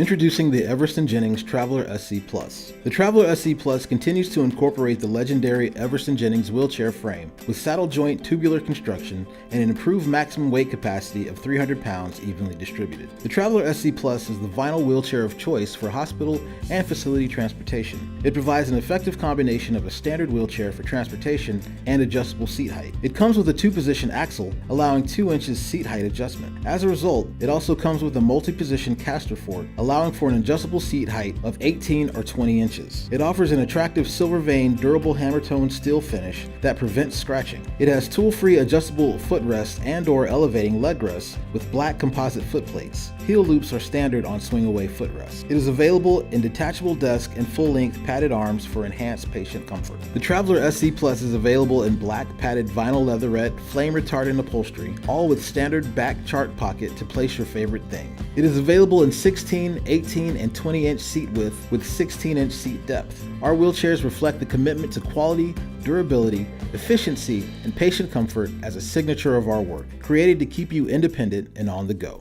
Introducing the Everest Jennings Traveler SC Plus. The Traveler SC Plus continues to incorporate the legendary Everest Jennings wheelchair frame with saddle joint tubular construction and an improved maximum weight capacity of 300 pounds evenly distributed. The Traveler SC Plus is the vinyl wheelchair of choice for hospital and facility transportation. It provides an effective combination of a standard wheelchair for transportation and adjustable seat height. It comes with a 2-position axle, allowing 2 inches seat height adjustment. As a result, it also comes with a multi-position caster fork, allowing for an adjustable seat height of 18 or 20 inches. It offers an attractive silver veined durable hammer-tone steel finish that prevents scratching. It has tool-free adjustable footrest and/or elevating leg rests with black composite foot plates. Heel loops are standard on swing-away footrests. It is available in detachable desk and full-length padded arms for enhanced patient comfort. The Traveler SC Plus is available in black padded vinyl leatherette, flame-retardant upholstery, all with standard back chart pocket to place your favorite thing. It is available in 16, 18, and 20-inch seat width with 16-inch seat depth. Our wheelchairs reflect the commitment to quality, durability, efficiency, and patient comfort as a signature of our work, created to keep you independent and on the go.